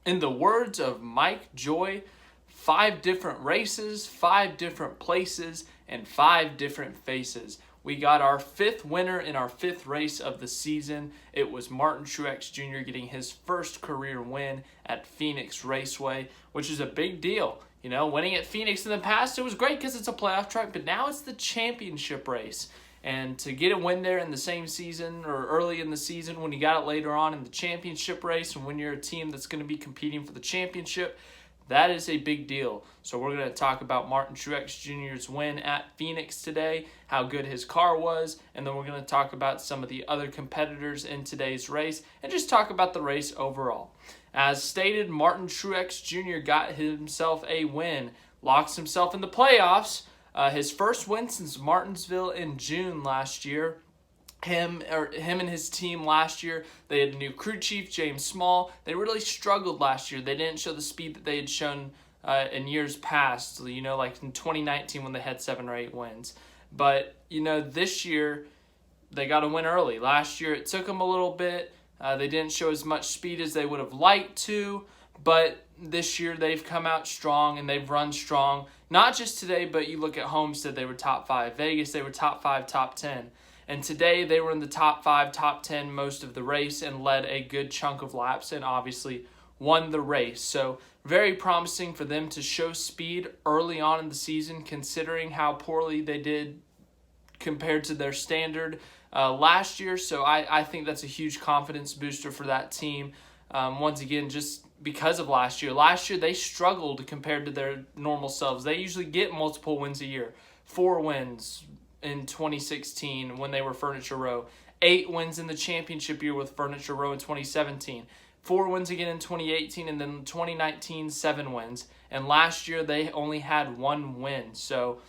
In the words of Mike Joy, 5 different races, 5 different places, and 5 different faces. We got our 5th winner in our 5th race of the season. It was Martin Truex Jr. getting his first career win at Phoenix Raceway, which is a big deal. You know, winning at Phoenix in the past, it was great because it's a playoff track, but now it's the championship race. And to get a win there in the same season or early in the season when you got it later on in the championship race and when you're a team that's going to be competing for the championship, that is a big deal. So we're going to talk about Martin Truex Jr.'s win at Phoenix today, how good his car was, and then we're going to talk about some of the other competitors in today's race and just talk about the race overall. As stated, Martin Truex Jr. got himself a win, locks himself in the playoffs. His first win since Martinsville in June last year. Him and his team last year, they had a new crew chief, James Small. They really struggled last year. They didn't show the speed that they had shown in years past, you know, like in 2019 when they had 7 or 8 wins. But, you know, this year they got a win early. Last year it took them a little bit. They didn't show as much speed as they would have liked to, but this year they've come out strong and they've run strong. Not just today, but you look at Homestead, they were top 5. Vegas, they were top 5, top 10. And today they were in the top 5, top 10 most of the race and led a good chunk of laps and obviously won the race. So very promising for them to show speed early on in the season considering how poorly they did compared to their standard last year. So I think that's a huge confidence booster for that team. Once again, just because of last year. Last year, they struggled compared to their normal selves. They usually get multiple wins a year. 4 wins in 2016 when they were Furniture Row. 8 wins in the championship year with Furniture Row in 2017. 4 wins again in 2018, and then 2019, 7 wins. And last year, they only had 1 win. So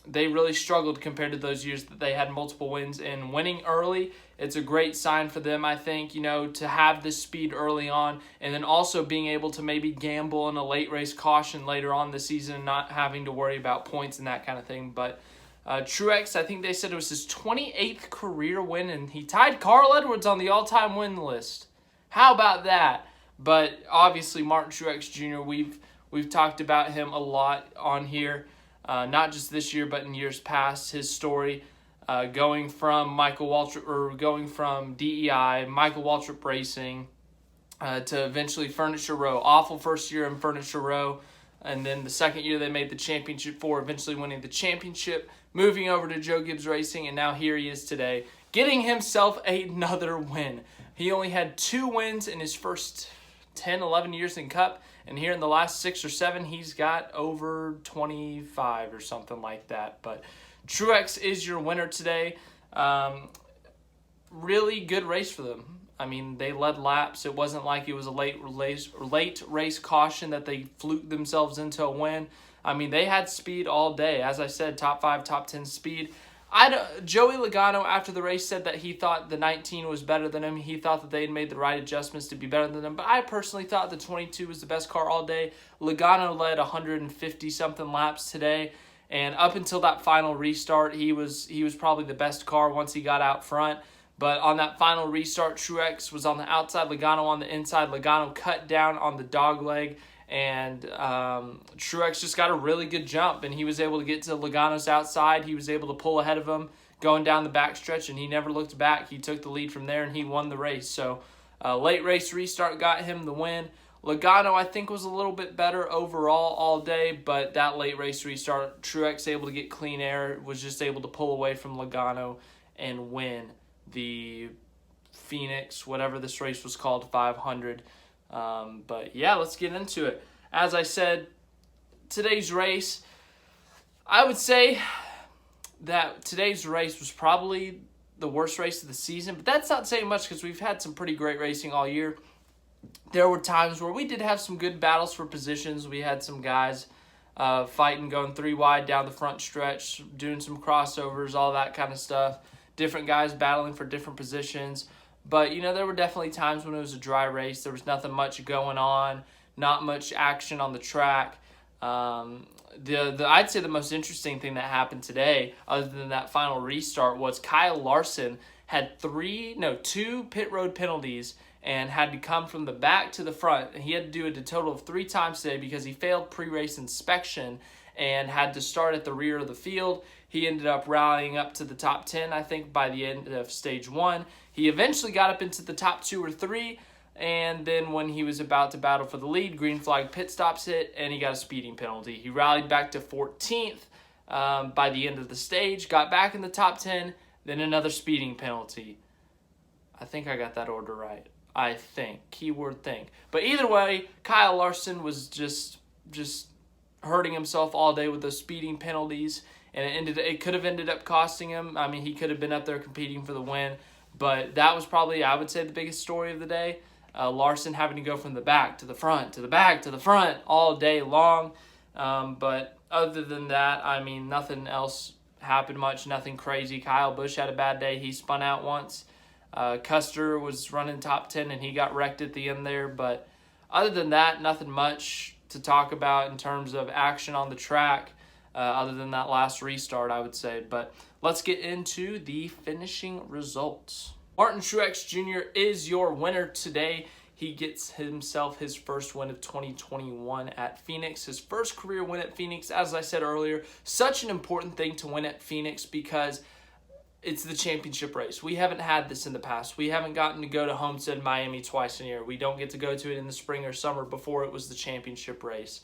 they really struggled compared to those years that they had multiple wins. And winning early, it's a great sign for them, I think, you know, to have this speed early on and then also being able to maybe gamble in a late race caution later on the season and not having to worry about points and that kind of thing. But Truex, I think they said it was his 28th career win, and he tied Carl Edwards on the all-time win list. How about that? But obviously Martin Truex Jr., we've talked about him a lot on here. Not just this year, but in years past, his story going from DEI, Michael Waltrip Racing, to eventually Furniture Row. Awful first year in Furniture Row, and then the second year they made the championship for eventually winning the championship, moving over to Joe Gibbs Racing, and now here he is today, getting himself another win. He only had 2 wins in his first 10, 11 years in Cup, and here in the last 6 or 7, he's got over 25 or something like that. But Truex is your winner today. Really good race for them. I mean, they led laps. It wasn't like it was a late race caution that they fluked themselves into a win. I mean, they had speed all day. As I said, top 5, top 10 speed. Joey Logano, after the race, said that he thought the 19 was better than him. He thought that they had made the right adjustments to be better than him. But I personally thought the 22 was the best car all day. Logano led 150-something laps today. And up until that final restart, he was probably the best car once he got out front. But on that final restart, Truex was on the outside, Logano on the inside. Logano cut down on the dog leg. And Truex just got a really good jump, and he was able to get to Logano's outside. He was able to pull ahead of him going down the backstretch, and he never looked back. He took the lead from there, and he won the race. So late race restart got him the win. Logano, I think, was a little bit better overall all day, but that late race restart, Truex able to get clean air, was just able to pull away from Logano and win the Phoenix, whatever this race was called, 500. But yeah, let's get into it. As I said, today's race, I would say that today's race was probably the worst race of the season, but that's not saying much because we've had some pretty great racing all year. There were times where we did have some good battles for positions. We had some guys fighting, going 3 wide down the front stretch, doing some crossovers, all that kind of stuff. Different guys battling for different positions. But, you know, there were definitely times when it was a dry race. There was nothing much going on, not much action on the track. I'd say the most interesting thing that happened today, other than that final restart, was Kyle Larson had 2 pit road penalties, and had to come from the back to the front. He had to do it a total of 3 times today because he failed pre-race inspection and had to start at the rear of the field. He ended up rallying up to the top 10, I think, by the end of stage 1. He eventually got up into the top 2 or 3, and then when he was about to battle for the lead, green flag pit stops hit, and he got a speeding penalty. He rallied back to 14th by the end of the stage, got back in the top 10, then another speeding penalty. I think I got that order right. I think. Keyword think. But either way, Kyle Larson was just hurting himself all day with those speeding penalties, and it could have ended up costing him. I mean, he could have been up there competing for the win, but that was probably, I would say, the biggest story of the day. Larson having to go from the back to the front, to the back, to the front all day long. But other than that, I mean, nothing else happened much, nothing crazy. Kyle Busch had a bad day. He spun out once. Custer was running top 10, and he got wrecked at the end there. But other than that, nothing much to talk about in terms of action on the track, other than that last restart, I would say. But let's get into the finishing results. Martin Truex Jr. is your winner today. He gets himself his first win of 2021 at Phoenix. His first career win at Phoenix, as I said earlier, such an important thing to win at Phoenix because it's the championship race. We haven't had this in the past. We haven't gotten to go to Homestead, Miami twice a year. We don't get to go to it in the spring or summer before it was the championship race.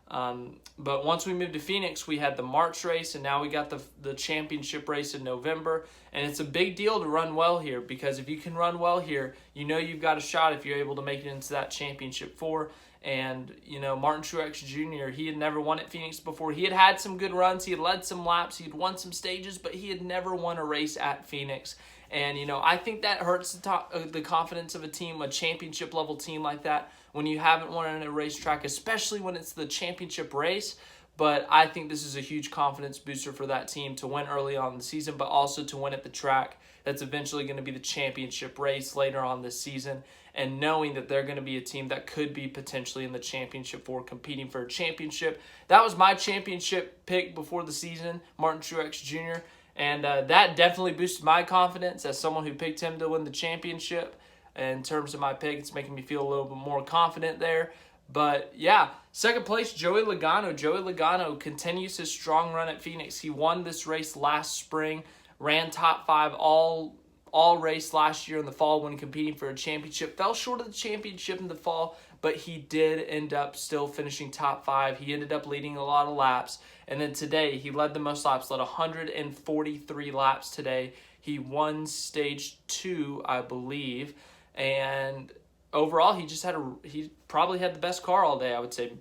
But once we moved to Phoenix, we had the March race, and now we got the championship race in November. And it's a big deal to run well here because if you can run well here, you know you've got a shot if you're able to make it into that championship 4. And, you know, Martin Truex Jr., he had never won at Phoenix before. He had some good runs. He had led some laps. He had won some stages, but he had never won a race at Phoenix. And, you know, I think that hurts the confidence of a team, a championship-level team like that, when you haven't won on a racetrack, especially when it's the championship race. But I think this is a huge confidence booster for that team to win early on in the season, but also to win at the track that's eventually going to be the championship race later on this season. And knowing that they're going to be a team that could be potentially in the championship 4, competing for a championship. That was my championship pick before the season, Martin Truex Jr., and that definitely boosted my confidence as someone who picked him to win the championship. In terms of my pick, it's making me feel a little bit more confident there. But yeah, second place, Joey Logano. Joey Logano continues his strong run at Phoenix. He won this race last spring, ran top 5 all race last year in the fall when competing for a championship. Fell short of the championship in the fall, but he did end up still finishing top 5. He ended up leading a lot of laps. And then today, he led the most laps, led 143 laps today. He won stage 2, I believe. And overall, he probably had the best car all day, I would say.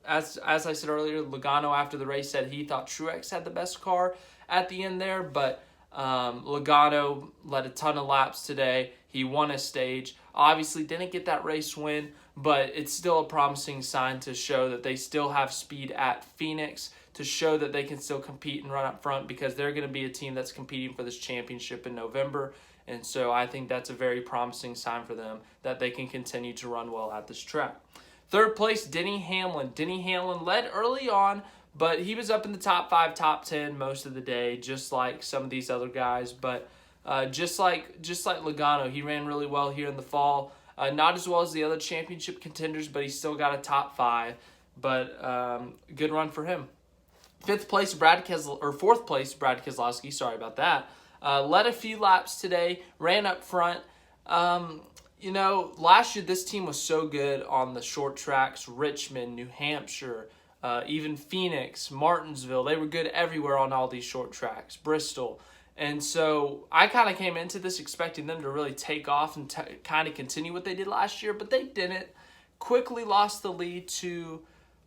As I said earlier, Logano after the race said he thought Truex had the best car at the end there, but Logano led a ton of laps today. He won a stage. Obviously didn't get that race win, but it's still a promising sign to show that they still have speed at Phoenix, to show that they can still compete and run up front because they're going to be a team that's competing for this championship in November. And so I think that's a very promising sign for them that they can continue to run well at this track. Third place, Denny Hamlin. Denny Hamlin led early on, but he was up in the top 5, top 10 most of the day, just like some of these other guys. But just like Logano, he ran really well here in the fall. Not as well as the other championship contenders, but he still got a top 5. But good run for him. Fourth place, Brad Keselowski. Sorry about that. Led a few laps today. Ran up front. You know, last year this team was so good on the short tracks. Richmond, New Hampshire, even Phoenix, Martinsville. They were good everywhere on all these short tracks. Bristol. And so I kind of came into this expecting them to really take off and kind of continue what they did last year, but they didn't. Quickly lost the lead to,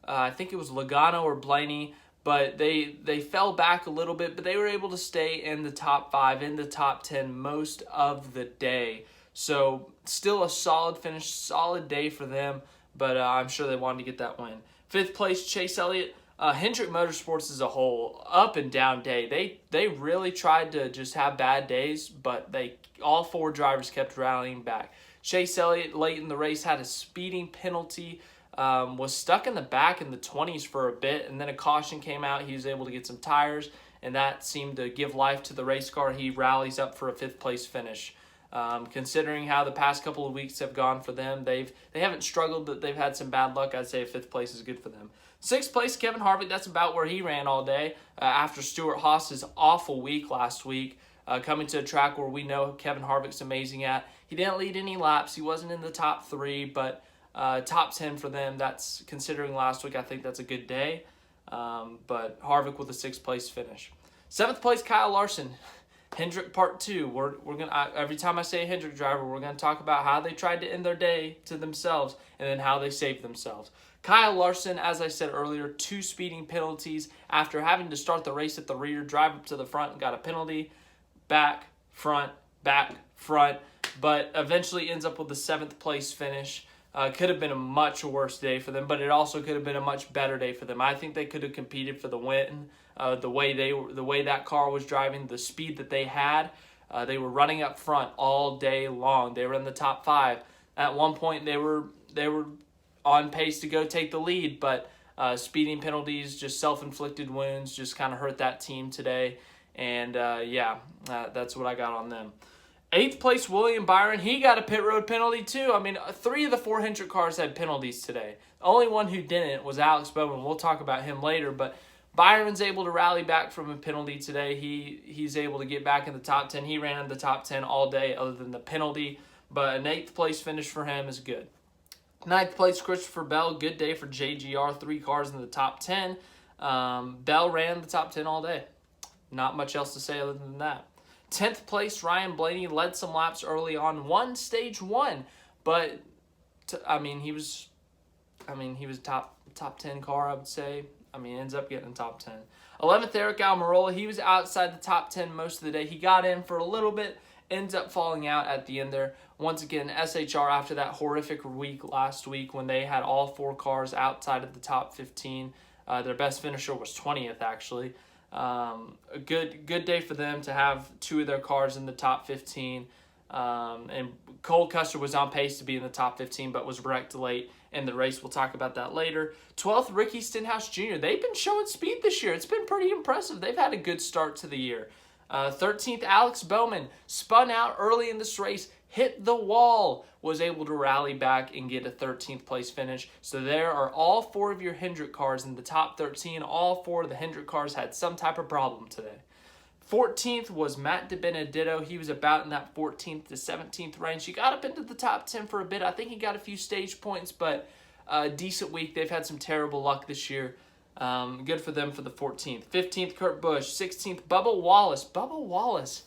I think it was Logano or Blaney, but they fell back a little bit, but they were able to stay in the top 5, in the top 10 most of the day. So still a solid finish, solid day for them, but I'm sure they wanted to get that win. Fifth place, Chase Elliott. Hendrick Motorsports as a whole, up and down day. They really tried to just have bad days, but all 4 drivers kept rallying back. Chase Elliott late in the race had a speeding penalty, was stuck in the back in the 20s for a bit, and then a caution came out. He was able to get some tires, and that seemed to give life to the race car. He rallies up for a 5th place finish. Considering how the past couple of weeks have gone for them, they haven't struggled, but they've had some bad luck. I'd say 5th place is good for them. 6th place, Kevin Harvick. That's about where he ran all day after Stewart-Haas's awful week last week. Coming to a track where we know Kevin Harvick's amazing at. He didn't lead any laps. He wasn't in the top 3, but top 10 for them. That's, considering last week, I think that's a good day. But Harvick with a 6th place finish. 7th place, Kyle Larson. Hendrick Part 2. We're gonna every time I say a Hendrick driver, we're gonna talk about how they tried to end their day to themselves and then how they saved themselves. Kyle Larson, as I said earlier, 2 speeding penalties after having to start the race at the rear, drive up to the front and got a penalty. Back, front, but eventually ends up with a 7th place finish. Could have been a much worse day for them, but it also could have been a much better day for them. I think they could have competed for the win. The way that car was driving, the speed that they had, they were running up front all day long. They were in the top 5. At one point, they were on pace to go take the lead, but speeding penalties, just self-inflicted wounds, just kind of hurt that team today. And that's what I got on them. 8th place, William Byron. He got a pit road penalty too. I mean, 3 of the 4 Hendrick cars had penalties today. The only one who didn't was Alex Bowman. We'll talk about him later, but Byron's able to rally back from a penalty today. He's able to get back in the top 10. He ran in the top 10 all day other than the penalty, but an 8th place finish for him is good. 9th place, Christopher Bell. Good day for JGR. 3 cars in the top 10. Bell ran the top 10 all day. Not much else to say other than that. 10th place, Ryan Blaney led some laps early on, won stage 1, but he was top 10 car, I would say. Ends up getting top 10. 11th, Eric Almirola. He was outside the top 10 most of the day. He got in for a little bit, ends up falling out at the end there. Once again, SHR after that horrific week last week when they had all 4 cars outside of the top 15. Their best finisher was 20th, actually. A good day for them to have 2 of their cars in the top 15. And Cole Custer was on pace to be in the top 15, but was wrecked late in the race. We'll talk about that later. 12th, Ricky Stenhouse Jr. They've been showing speed this year. It's been pretty impressive. They've had a good start to the year. 13th, Alex Bowman spun out early in this race, hit the wall, was able to rally back and get a 13th place finish. So there are all 4 of your Hendrick cars in the top 13. All 4 of the Hendrick cars had some type of problem today. 14th was Matt DiBenedetto. He was about in that 14th to 17th range. He got up into the top 10 for a bit. I think he got a few stage points, but a decent week. They've had some terrible luck this year. Good for them for the 14th. 15th, Kurt Busch. 16th, Bubba Wallace. Bubba Wallace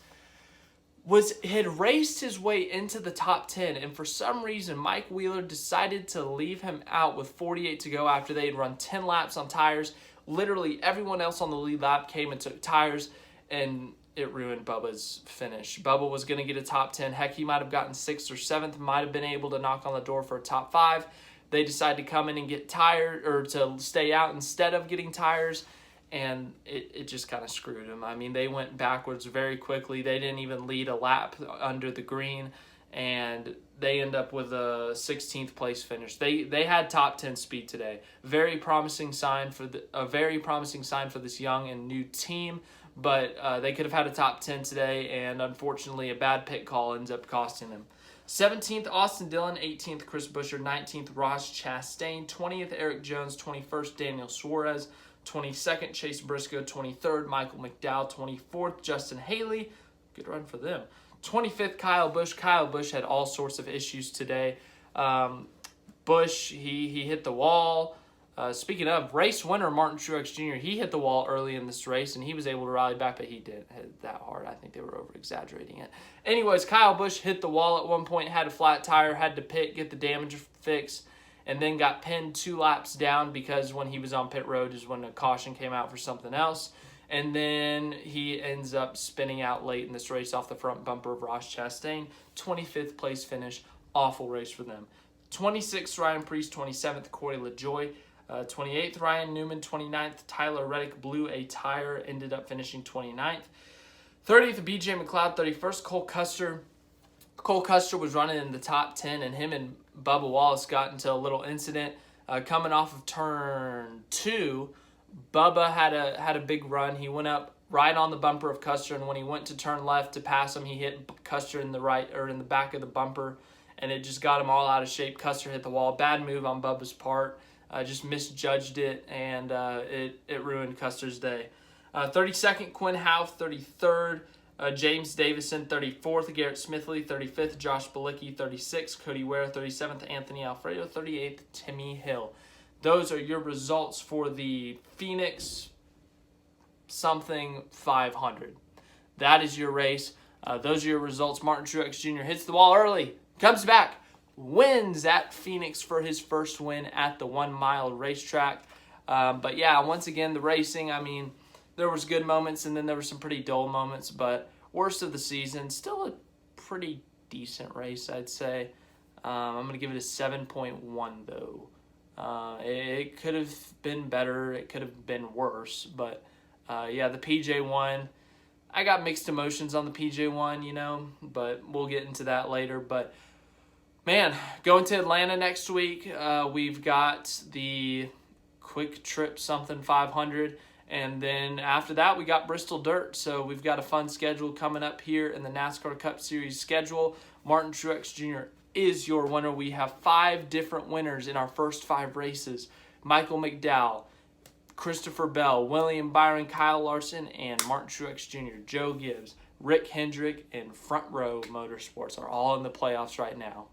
had raced his way into the top 10, and for some reason, Mike Wheeler decided to leave him out with 48 to go after they had run 10 laps on tires. Literally, everyone else on the lead lap came and took tires, and it ruined Bubba's finish. Bubba was going to get a top 10. Heck, he might have gotten 6th or 7th, might have been able to knock on the door for a top 5. They decided to come in and get tired, or to stay out instead of getting tires, and it just kind of screwed them. They went backwards very quickly. They didn't even lead a lap under the green, and they end up with a 16th place finish. They had top 10 speed today. Very promising sign for this young and new team. But they could have had a top 10 today, and unfortunately a bad pit call ends up costing them. 17th, Austin Dillon. 18th, Chris Buescher. 19th, Ross Chastain. 20th, Eric Jones. 21st, Daniel Suarez. 22nd, Chase Briscoe. 23rd, Michael McDowell. 24th, Justin Haley. Good run for them. 25th, Kyle Busch. Kyle Busch had all sorts of issues today. Busch, he hit the wall. Speaking of, race winner Martin Truex Jr., he hit the wall early in this race, and he was able to rally back, but he didn't hit that hard. I think they were over-exaggerating it. Anyways, Kyle Busch hit the wall at one point, had a flat tire, had to pit, get the damage fixed, and then got pinned 2 laps down because when he was on pit road is when a caution came out for something else. And then he ends up spinning out late in this race off the front bumper of Ross Chastain. 25th place finish. Awful race for them. 26th, Ryan Preece. 27th, Corey LaJoie. 28th, Ryan Newman. 29th, Tyler Reddick blew a tire, ended up finishing 29th. 30th, BJ McLeod. 31st, Cole Custer. Cole Custer was running in the top 10, and him and Bubba Wallace got into a little incident. Coming off of turn 2, Bubba had a big run. He went up right on the bumper of Custer, and when he went to turn left to pass him, he hit Custer in the back of the bumper, and it just got him all out of shape. Custer hit the wall. Bad move on Bubba's part. Just misjudged it, and it ruined Custer's day. 32nd, Quinn Houff. 33rd, James Davison. 34th, Garrett Smithley. 35th, Josh Bilicki. 36th, Cody Ware. 37th, Anthony Alfredo. 38th, Timmy Hill. Those are your results for the Phoenix something 500. That is your race. Those are your results. Martin Truex Jr. hits the wall early, comes back, wins at Phoenix for his first win at the 1 mile racetrack. But yeah, once again, the racing, I mean, there was good moments and then there were some pretty dull moments, but worst of the season, still a pretty decent race, I'd say. I'm going to give it a 7.1 though. It could have been better. It could have been worse, but yeah, the PJ1, I got mixed emotions on the PJ1, you know, but we'll get into that later. But man, going to Atlanta next week, we've got the Quick Trip something 500, and then after that we got Bristol Dirt. So we've got a fun schedule coming up here in the NASCAR Cup Series schedule. Martin Truex Jr. is your winner. We have 5 different winners in our first 5 races. Michael McDowell, Christopher Bell, William Byron, Kyle Larson, and Martin Truex Jr., Joe Gibbs, Rick Hendrick, and Front Row Motorsports are all in the playoffs right now.